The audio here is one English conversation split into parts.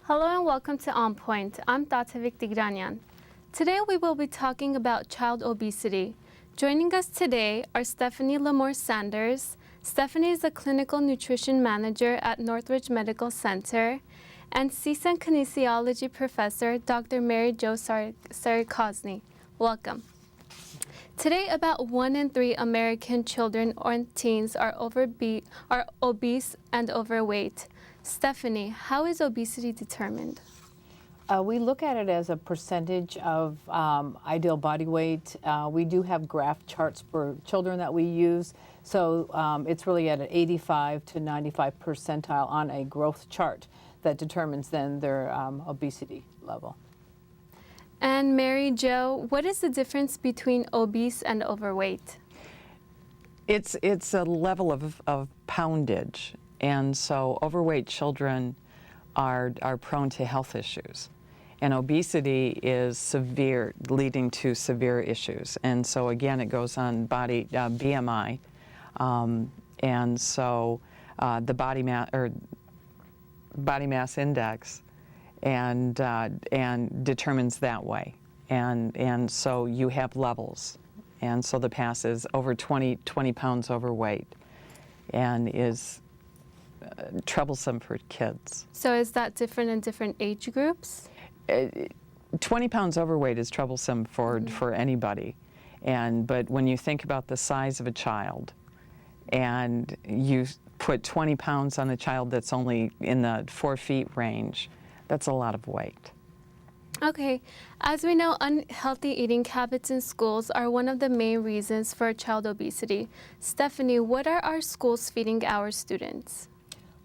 Hello and welcome to On Point. I'm Tatevik Tigranyan. Today we will be talking about child obesity. Joining us today are Stephanie Larmour Sanders. Stephanie is a clinical nutrition manager at Northridge Medical Center, and CSUN kinesiology professor Dr. Mary Jo Sariscsany. Welcome. Today, about 1 in 3 American children or teens are obese and overweight. Stephanie, how is obesity determined? We look at it as a percentage of ideal body weight. We do have graph charts for children that we use. So it's really at an 85 to 95 percentile on a growth chart that determines then their obesity level. And Mary Jo, what is the difference between obese and overweight? It's a level of poundage. And so overweight children are prone to health issues. And obesity is severe, leading to severe issues. And so again, it goes on body BMI. And so the body mass index and determines that way. And so you have levels. And so the PASS is over 20 pounds overweight and is troublesome for kids. So is that different in different age groups? 20 pounds overweight is troublesome for anybody. But when you think about the size of a child and you put 20 pounds on a child that's only in the 4 feet range, that's a lot of weight. Okay. As we know, unhealthy eating habits in schools are one of the main reasons for child obesity. Stephanie, what are our schools feeding our students?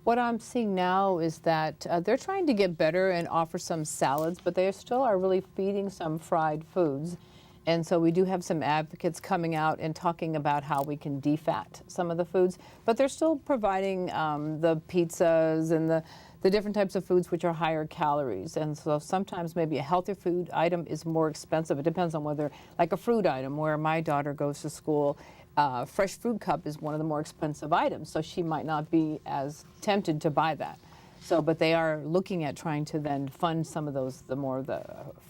What I'm seeing now is that they're trying to get better and offer some salads, but they still are really feeding some fried foods. And so we do have some advocates coming out and talking about how we can defat some of the foods, but they're still providing the pizzas and the different types of foods which are higher calories. And so sometimes maybe a healthier food item is more expensive. It depends on whether, like a fruit item, where my daughter goes to school, fresh fruit cup is one of the more expensive items, so she might not be as tempted to buy that. So, but they are looking at trying to then fund some of those, the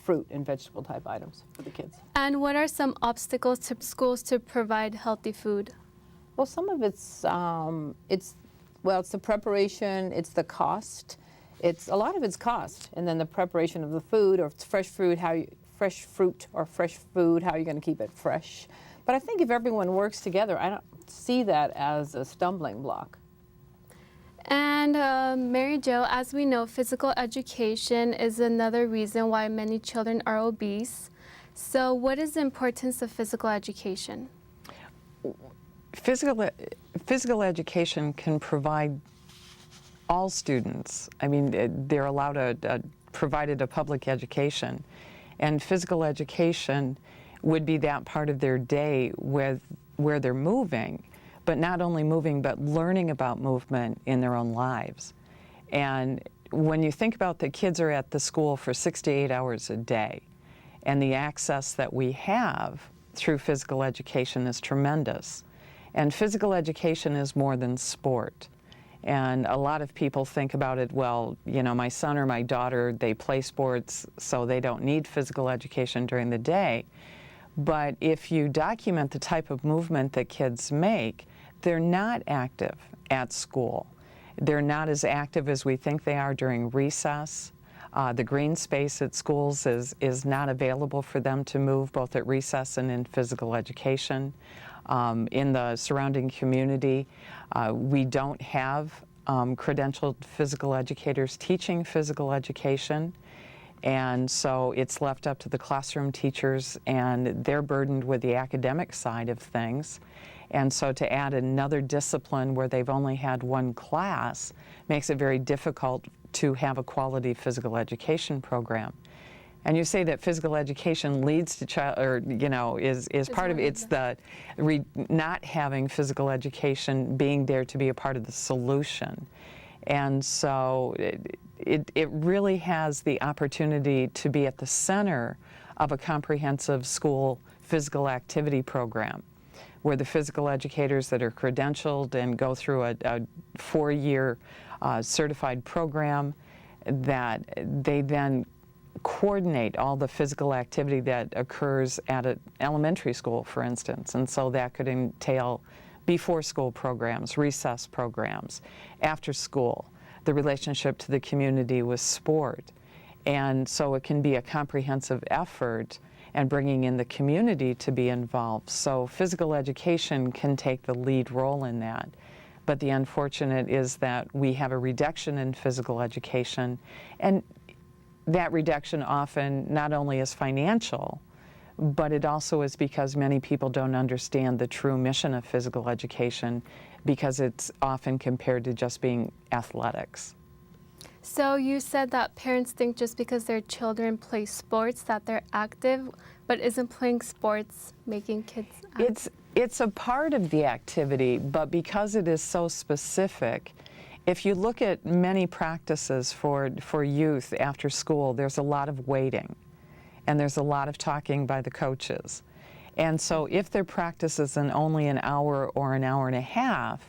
fruit and vegetable type items for the kids. And what are some obstacles to schools to provide healthy food? Well, some of it's the preparation, it's the cost. A lot of it's cost, and then the preparation of the food, or if it's fresh fruit, how you going to keep it fresh. But I think if everyone works together, I don't see that as a stumbling block. And Mary Jo, as we know, physical education is another reason why many children are obese. So what is the importance of physical education? Physical education can provide all students. I mean, they're allowed provided a public education. And physical education would be that part of their day where they're moving, but not only moving, but learning about movement in their own lives. And when you think about the kids are at the school for 6 to 8 hours a day, and the access that we have through physical education is tremendous. And physical education is more than sport. And a lot of people think about it, well, you know, my son or my daughter, they play sports, so they don't need physical education during the day. But if you document the type of movement that kids make, they're not active at school. They're not as active as we think they are during recess. The green space at schools is not available for them to move both at recess and in physical education. In the surrounding community, we don't have credentialed physical educators teaching physical education. And so it's left up to the classroom teachers, and they're burdened with the academic side of things. And so to add another discipline where they've only had one class makes it very difficult to have a quality physical education program. And you say that physical education leads to child, or is part of it. It's the not having physical education being there to be a part of the solution. And so it really has the opportunity to be at the center of a comprehensive school physical activity program, where the physical educators that are credentialed and go through a 4-year certified program, that they then coordinate all the physical activity that occurs at an elementary school, for instance. And so that could entail before school programs, recess programs, after school, the relationship to the community with sport. And so it can be a comprehensive effort and bringing in the community to be involved. So physical education can take the lead role in that. But the unfortunate is that we have a reduction in physical education, and that reduction often not only is financial, but it also is because many people don't understand the true mission of physical education, because it's often compared to just being athletics. So you said that parents think just because their children play sports that they're active, but isn't playing sports making kids active? It's a part of the activity, but because it is so specific, if you look at many practices for youth after school, there's a lot of waiting, and there's a lot of talking by the coaches. And so if their practice is in only an hour or an hour and a half,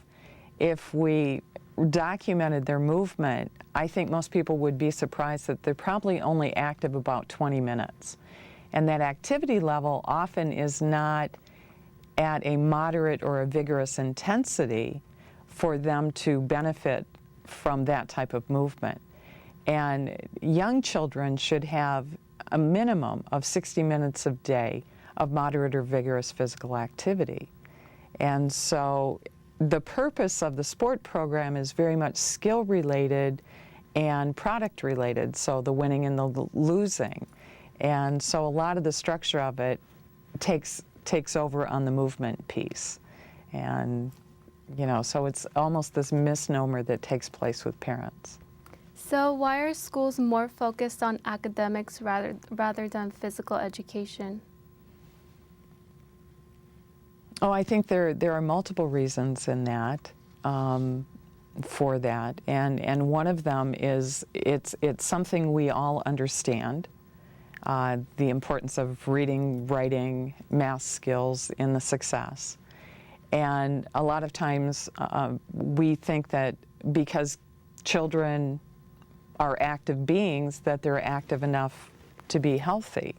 if we documented their movement, I think most people would be surprised that they're probably only active about 20 minutes. And that activity level often is not at a moderate or a vigorous intensity for them to benefit from that type of movement. And young children should have a minimum of 60 minutes a day of moderate or vigorous physical activity. And so the purpose of the sport program is very much skill related and product related, so the winning and the losing. And so a lot of the structure of it takes over on the movement piece. And so it's almost this misnomer that takes place with parents. So why are schools more focused on academics rather than physical education? Oh, I think there are multiple reasons in that, for that. And one of them is it's something we all understand, the importance of reading, writing, math skills in the success. And a lot of times we think that because children are active beings, that they're active enough to be healthy.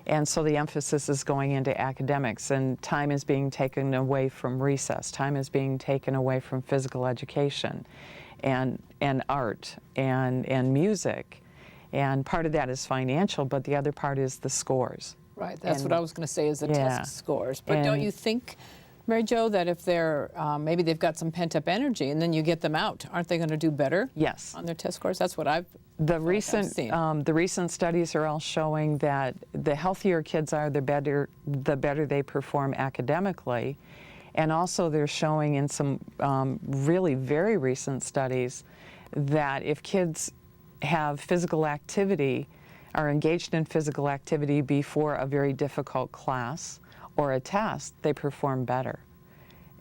And so the emphasis is going into academics, and time is being taken away from recess, time is being taken away from physical education and art and music. And part of that is financial, but the other part is the scores. Right, that's what I was going to say, is the test scores. But don't you think, Mary Jo, that if they're, maybe they've got some pent-up energy and then you get them out, aren't they going to do better? Yes. On their test scores? That's what I've The recent studies are all showing that the healthier kids are, the better they perform academically. And also they're showing in some really very recent studies that if kids have physical activity, are engaged in physical activity before a very difficult class or a test, they perform better.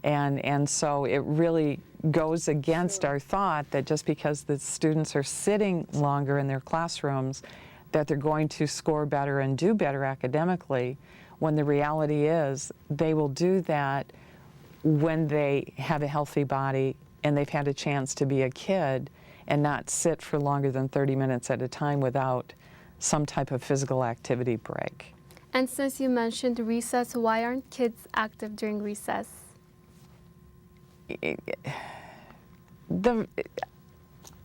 And so it really goes against our thought that just because the students are sitting longer in their classrooms, that they're going to score better and do better academically, when the reality is they will do that when they have a healthy body and they've had a chance to be a kid and not sit for longer than 30 minutes at a time without some type of physical activity break. And since you mentioned recess, why aren't kids active during recess?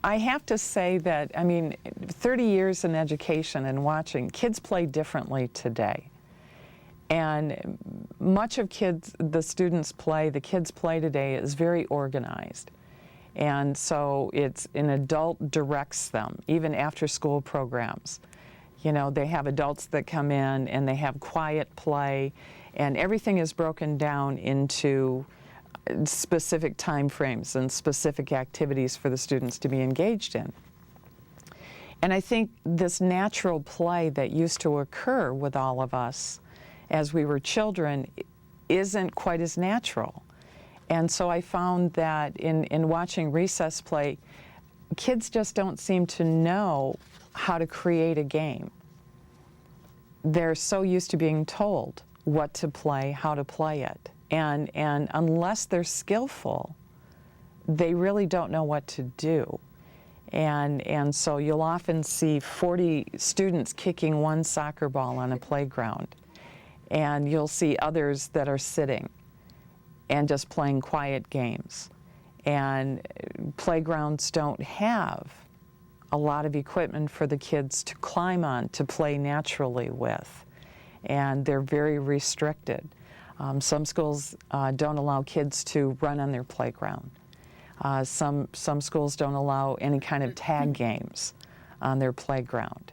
I have to say that, 30 years in education and watching, kids play differently today. And much of the kids play today is very organized. And so an adult directs them, even after school programs. They have adults that come in and they have quiet play, and everything is broken down into specific time frames and specific activities for the students to be engaged in. And I think this natural play that used to occur with all of us as we were children isn't quite as natural. And so I found that in watching recess play, kids just don't seem to know how to create a game. They're so used to being told what to play, how to play it. And unless they're skillful, they really don't know what to do. And so you'll often see 40 students kicking one soccer ball on a playground, and you'll see others that are sitting and just playing quiet games. And playgrounds don't have a lot of equipment for the kids to climb on, to play naturally with, and they're very restricted. Some schools don't allow kids to run on their playground. Some schools don't allow any kind of tag games on their playground.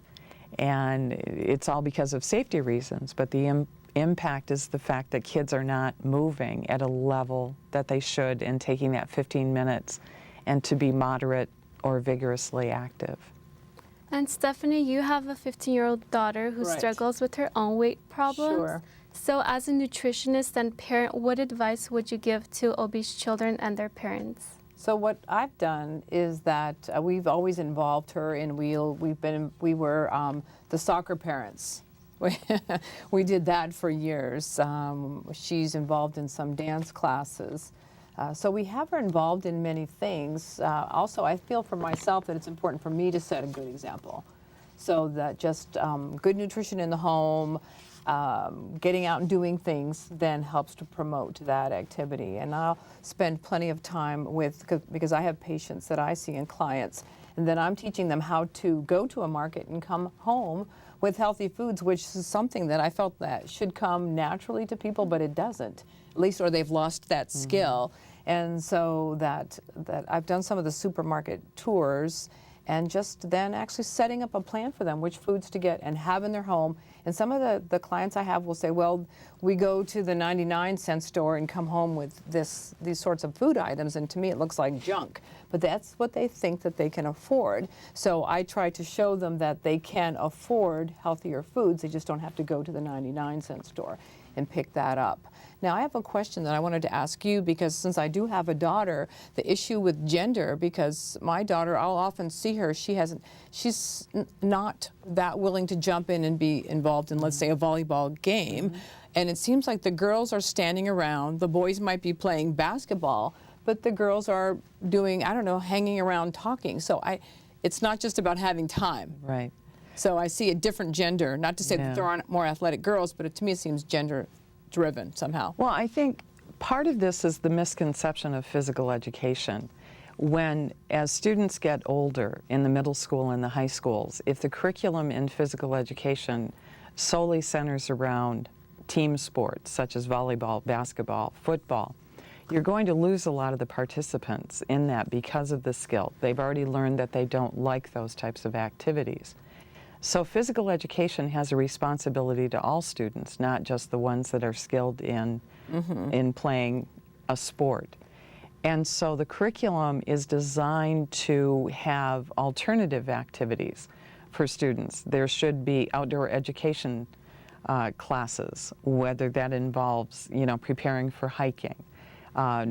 And it's all because of safety reasons, but the impact is the fact that kids are not moving at a level that they should and taking that 15 minutes and to be moderate or vigorously active. And Stephanie, you have a 15-year-old daughter who Right. struggles with her own weight problems. Sure. So as a nutritionist and parent, what advice would you give to obese children and their parents? So what I've done is that we've always involved her in we were the soccer parents. We did that for years. She's involved in some dance classes. So we have her involved in many things. Also, I feel for myself that it's important for me to set a good example. So that just good nutrition in the home, getting out and doing things then helps to promote that activity. And I'll spend plenty of time because I have patients that I see and clients, and then I'm teaching them how to go to a market and come home with healthy foods, which is something that I felt that should come naturally to people, but it doesn't, at least, or they've lost that skill. And so that I've done some of the supermarket tours and just then actually setting up a plan for them, which foods to get and have in their home. And some of the clients I have will say, well, we go to the 99-cent store and come home with these sorts of food items, and to me it looks like junk. But that's what they think that they can afford. So I try to show them that they can afford healthier foods. They just don't have to go to the 99-cent store and pick that up. Now, I have a question that I wanted to ask you, because since I do have a daughter, the issue with gender, because my daughter, I'll often see her, she's not that willing to jump in and be involved in, let's say, a volleyball game. And it seems like the girls are standing around, the boys might be playing basketball, but the girls are doing, I don't know, hanging around talking. So it's not just about having time. Right. So I see a different gender, not to say that there aren't more athletic girls, but to me it seems gender-driven somehow. Well, I think part of this is the misconception of physical education. As students get older in the middle school and the high schools, if the curriculum in physical education solely centers around team sports such as volleyball, basketball, football, you're going to lose a lot of the participants in that because of the skill. They've already learned that they don't like those types of activities. So physical education has a responsibility to all students, not just the ones that are skilled in playing a sport. And so the curriculum is designed to have alternative activities for students. There should be outdoor education classes, whether that involves, preparing for hiking.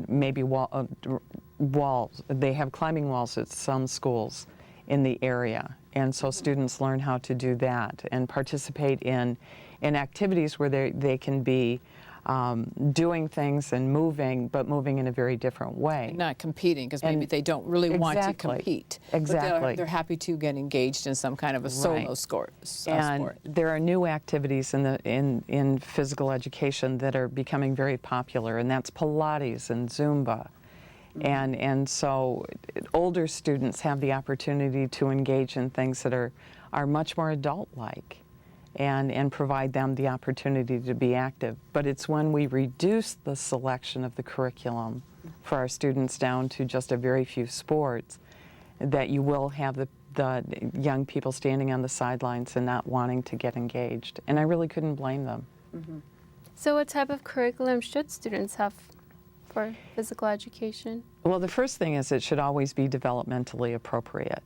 Maybe walls. They have climbing walls at some schools in the area. And so students learn how to do that and participate in activities where they can be doing things and moving, but moving in a very different way. Not competing, because maybe they don't really want to compete. Exactly. But they're happy to get engaged in some kind of a solo sport. And there are new activities in physical education that are becoming very popular, and that's Pilates and Zumba. And so older students have the opportunity to engage in things that are much more adult-like and provide them the opportunity to be active. But it's when we reduce the selection of the curriculum for our students down to just a very few sports that you will have the young people standing on the sidelines and not wanting to get engaged. And I really couldn't blame them. So what type of curriculum should students have for physical education? Well, the first thing is it should always be developmentally appropriate.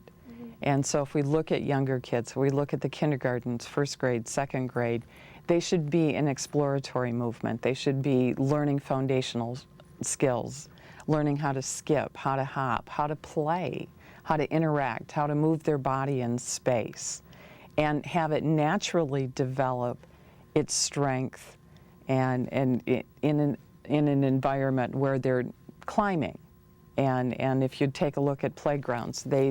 And so if we look at younger kids, we look at the kindergartens, first grade, second grade, they should be an exploratory movement. They should be learning foundational skills, learning how to skip, how to hop, how to play, how to interact, how to move their body in space, and have it naturally develop its strength and in an environment where they're climbing And if you take a look at playgrounds, they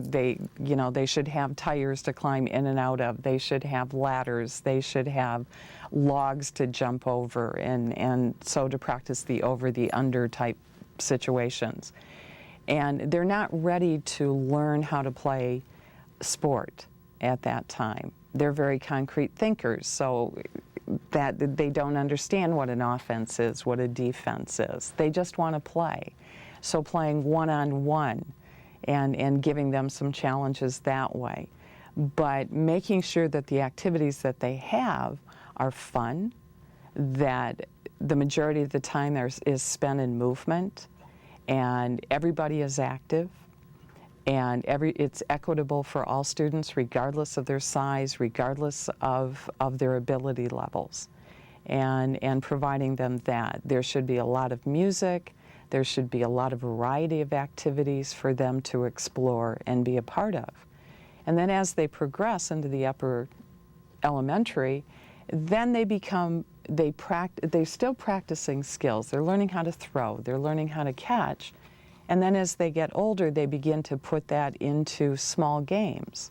should have tires to climb in and out of. They should have ladders. They should have logs to jump over, and so to practice the over, the under type situations. And they're not ready to learn how to play sport at that time. They're very concrete thinkers, so that they don't understand what an offense is, what a defense is. They just want to play. So playing one-on-one and giving them some challenges that way. But making sure that the activities that they have are fun, that the majority of the time is spent in movement, and everybody is active, and it's equitable for all students regardless of their size, regardless of their ability levels, and providing them that. There should be a lot of music. There should be a lot of variety of activities for them to explore and be a part of. And then as they progress into the upper elementary, then they're still practicing skills. They're learning how to throw, they're learning how to catch. And then as they get older, they begin to put that into small games.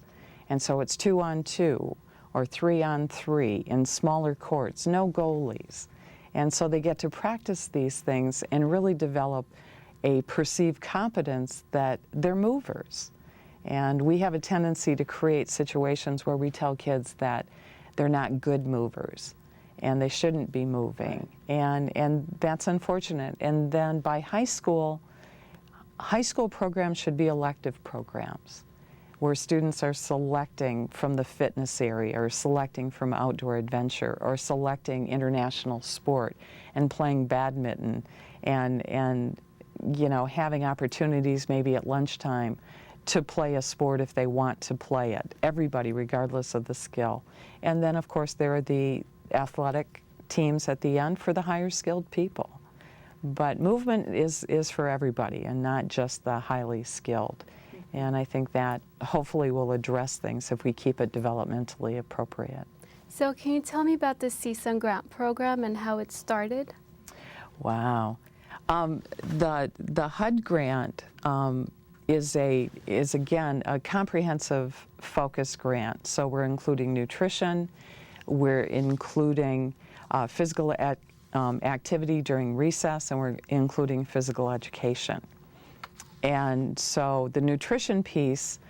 And so it's 2-on-2 or 3-on-3 in smaller courts, no goalies. And so they get to practice these things and really develop a perceived competence that they're movers. And we have a tendency to create situations where we tell kids that they're not good movers and they shouldn't be moving. And that's unfortunate. And then by high school programs should be elective programs, where students are selecting from the fitness area, or selecting from outdoor adventure, or selecting international sport and playing badminton, and having opportunities maybe at lunchtime to play a sport if they want to play it. Everybody, regardless of the skill. And then of course there are the athletic teams at the end for the higher skilled people. But movement is for everybody and not just the highly skilled. And I think that hopefully will address things if we keep it developmentally appropriate. So can you tell me about the CSUN grant program and how it started? Wow. The HUD grant is again a comprehensive focus grant. So we're including nutrition, we're including physical activity during recess, and we're including physical education. And so the nutrition piece,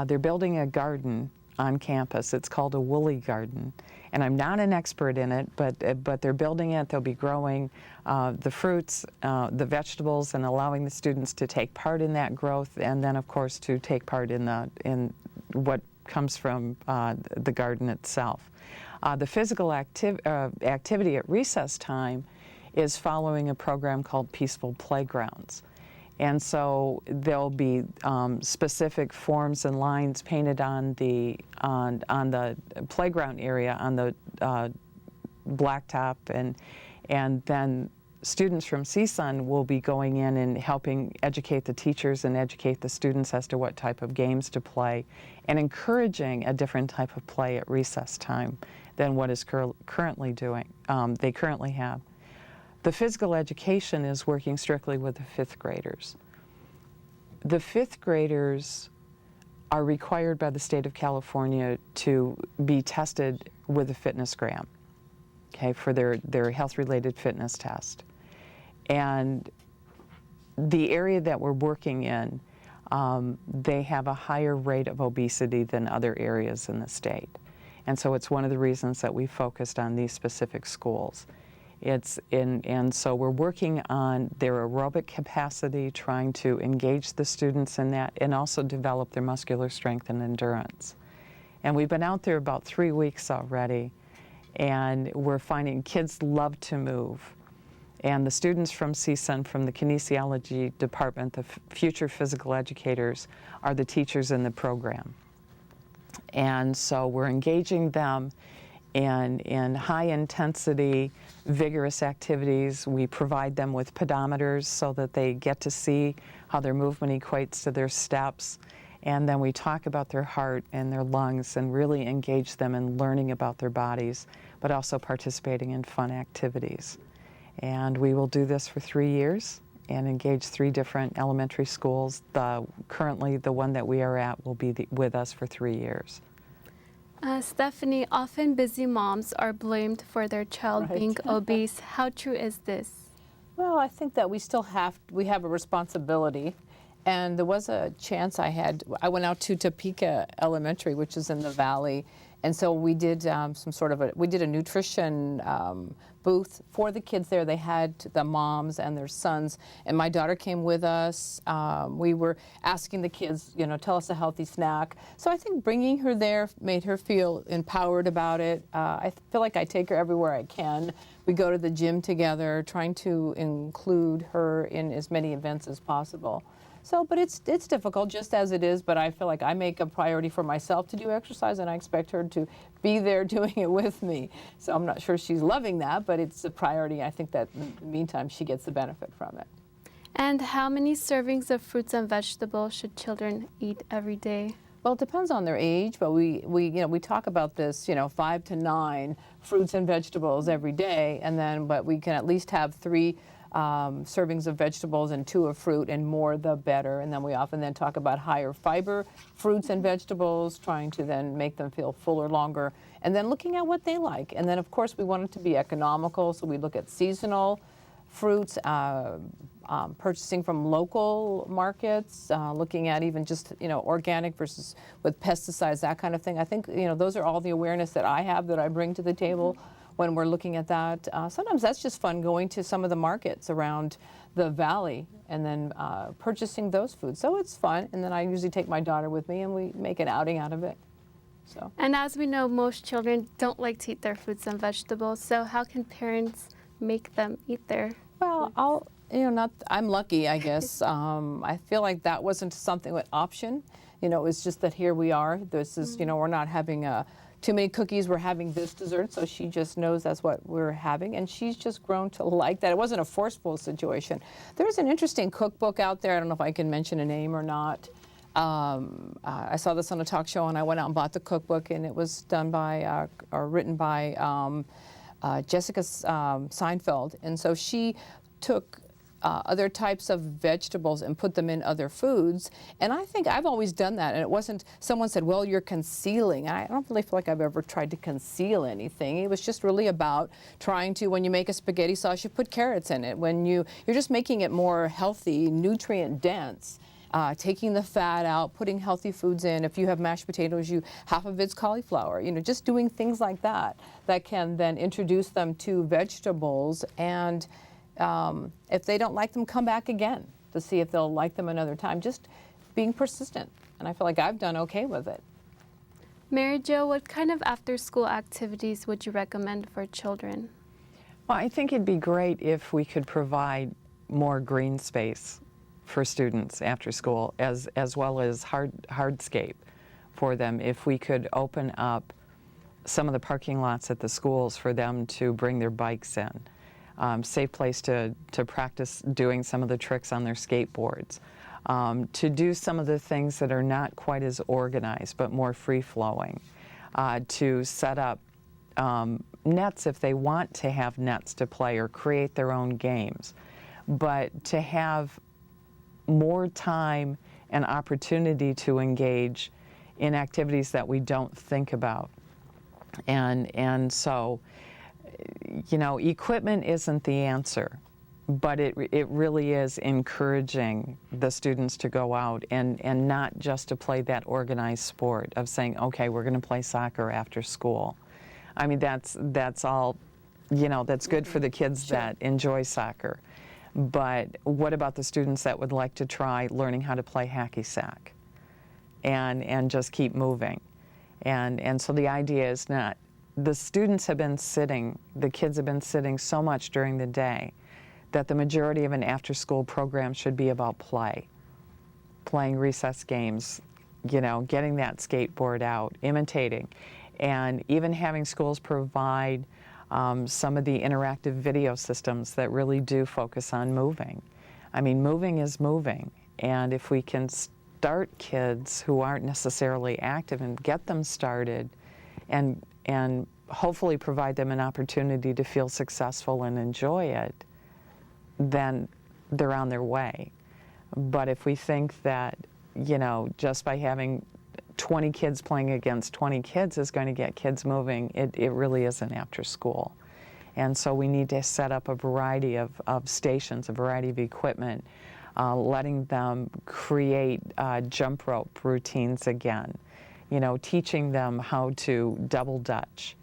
they're building a garden on campus. It's called a woolly garden. And I'm not an expert in it, but they're building it. They'll be growing the fruits, the vegetables, and allowing the students to take part in that growth, and then of course to take part in what comes from the garden itself. The physical activity at recess time is following a program called Peaceful Playgrounds. And so there'll be specific forms and lines painted on the playground area, on the blacktop, and then students from CSUN will be going in and helping educate the teachers and educate the students as to what type of games to play, and encouraging a different type of play at recess time than what is currently doing. They currently have. The physical education is working strictly with the fifth graders. The fifth graders are required by the state of California to be tested with a fitness gram, okay, for their health-related fitness test. And the area that we're working in, they have a higher rate of obesity than other areas in the state. And so it's one of the reasons that we focused on these specific schools. And so we're working on their aerobic capacity, trying to engage the students in that, and also develop their muscular strength and endurance. And we've been out there about 3 weeks already, and we're finding kids love to move. And the students from CSUN, from the kinesiology department, the future physical educators, are the teachers in the program. And so we're engaging them in high-intensity, vigorous activities. We provide them with pedometers so that they get to see how their movement equates to their steps. And then we talk about their heart and their lungs and really engage them in learning about their bodies, but also participating in fun activities. And we will do this for 3 years. and engage 3 different elementary schools. Currently, the one that we are at will be with us for 3 years. Stephanie, often busy moms are blamed for their child Right. being obese. How true is this? Well, I think that we have a responsibility. And there was a chance I went out to Topeka Elementary, which is in the valley. And so we did we did a nutrition booth for the kids there. They had the moms and their sons, and my daughter came with us. We were asking the kids, tell us a healthy snack. So I think bringing her there made her feel empowered about it. I feel like I take her everywhere I can. We go to the gym together, trying to include her in as many events as possible. So, but it's difficult just as it is, but I feel like I make a priority for myself to do exercise, and I expect her to be there doing it with me. So I'm not sure she's loving that, but it's a priority. I think that in the meantime, she gets the benefit from it. And how many servings of fruits and vegetables should children eat every day? Well, it depends on their age, but we talk about this, 5 to 9 fruits and vegetables every day, but we can at least have 3 servings of vegetables and 2 of fruit, and more the better. And then we often then talk about higher fiber fruits and vegetables, trying to then make them feel fuller longer, and then looking at what they like. And then of course we want it to be economical, so we look at seasonal fruits, purchasing from local markets, looking at even just organic versus with pesticides, that kind of thing. I think those are all the awareness that I have, that I bring to the table when we're looking at that. Sometimes that's just fun, going to some of the markets around the valley and then purchasing those foods. So it's fun, and then I usually take my daughter with me and we make an outing out of it. So. And as we know, most children don't like to eat their fruits and vegetables, so how can parents make them eat their Well, I'm lucky, I guess. I feel like that wasn't something with option. It's just that here we are. This is, we're not having too many cookies. We're having this dessert, so she just knows that's what we're having, and she's just grown to like that. It wasn't a forceful situation. There's an interesting cookbook out there. I don't know if I can mention a name or not. I saw this on a talk show, and I went out and bought the cookbook, and it was done by or written by Jessica Seinfeld, and so she took other types of vegetables and put them in other foods. And I think I've always done that. And it wasn't, someone said, well, you're concealing. I don't really feel like I've ever tried to conceal anything. It was just really about trying to, when you make a spaghetti sauce, you put carrots in it. When you're just making it more healthy, nutrient dense. Taking the fat out, putting healthy foods in. If you have mashed potatoes, half of it's cauliflower. Just doing things like that can then introduce them to vegetables, and if they don't like them, come back again to see if they'll like them another time. Just being persistent, and I feel like I've done okay with it. Mary Jo, what kind of after-school activities would you recommend for children? Well, I think it'd be great if we could provide more green space for students after school, as well as hardscape for them. If we could open up some of the parking lots at the schools for them to bring their bikes in, safe place to practice doing some of the tricks on their skateboards, to do some of the things that are not quite as organized but more free-flowing, to set up nets if they want to have nets to play or create their own games, but to have more time and opportunity to engage in activities that we don't think about. And so, equipment isn't the answer, but it really is encouraging the students to go out and not just to play that organized sport of saying, okay, we're going to play soccer after school. I mean, that's all, that's good for the kids that enjoy soccer. But what about the students that would like to try learning how to play hacky sack and just keep moving? And so the idea is not, the students have been sitting, the kids have been sitting so much during the day that the majority of an after-school program should be about play. Playing recess games, getting that skateboard out, imitating, and even having schools provide some of the interactive video systems that really do focus on moving. I mean, moving is moving, and if we can start kids who aren't necessarily active and get them started and hopefully provide them an opportunity to feel successful and enjoy it, then they're on their way. But if we think that, you know, just by having 20 kids playing against 20 kids is going to get kids moving, it really isn't after school. And so we need to set up a variety of stations, a variety of equipment, letting them create jump rope routines again, you know, teaching them how to double dutch,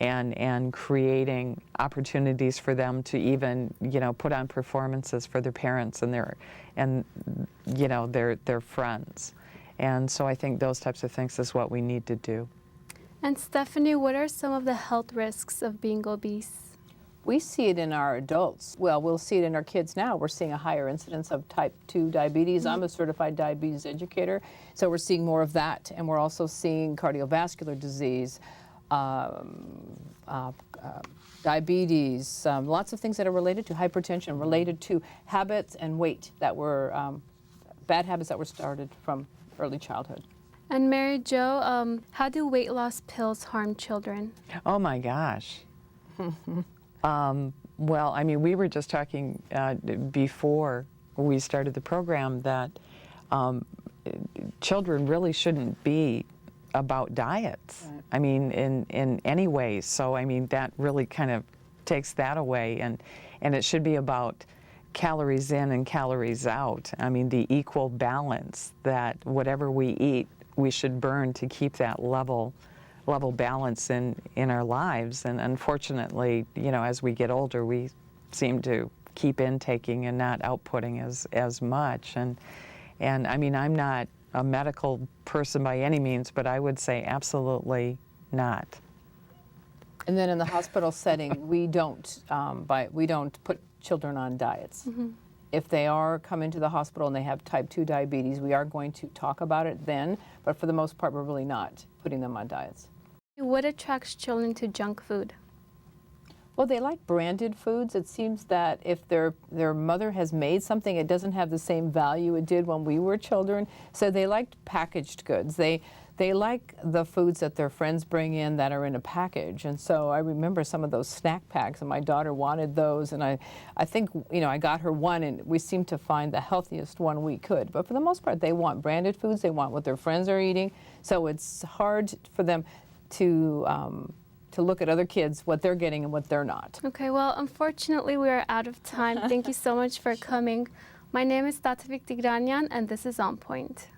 and creating opportunities for them to even, you know, put on performances for their parents and you know, their friends. And so I think those types of things is what we need to do. And Stephanie, what are some of the health risks of being obese? We see it in our adults. Well, we'll see it in our kids now. We're seeing a higher incidence of type 2 diabetes. I'm a certified diabetes educator, so we're seeing more of that. And we're also seeing cardiovascular disease, diabetes, lots of things that are related to hypertension, related to habits and weight that were bad habits that were started from early childhood. And Mary Jo, how do weight loss pills harm children? Oh my gosh. Well, I mean, we were just talking before we started the program that children really shouldn't be about diets. Right. I mean, in any way. So, I mean, that really kind of takes that away, and it should be about calories in and calories out. I mean, the equal balance that whatever we eat, we should burn to keep that level balance in our lives. And unfortunately, you know, as we get older, we seem to keep intaking and not outputting as much. And I mean, I'm not a medical person by any means, but I would say absolutely not. And then in the hospital setting, we don't put children on diets. Mm-hmm. If they are come into the hospital and they have type 2 diabetes, we are going to talk about it then, but for the most part, we're really not putting them on diets. What attracts children to junk food? Well, they like branded foods. It seems that if their mother has made something, it doesn't have the same value it did when we were children. So they liked packaged goods. They like the foods that their friends bring in that are in a package. And so I remember some of those snack packs, and my daughter wanted those. And I think, you know, I got her one, and we seemed to find the healthiest one we could. But for the most part, they want branded foods. They want what their friends are eating. So it's hard for them to look at other kids, what they're getting and what they're not. Okay, well, unfortunately, we are out of time. Thank you so much for coming. My name is Tatevik Tigranyan, and this is On Point.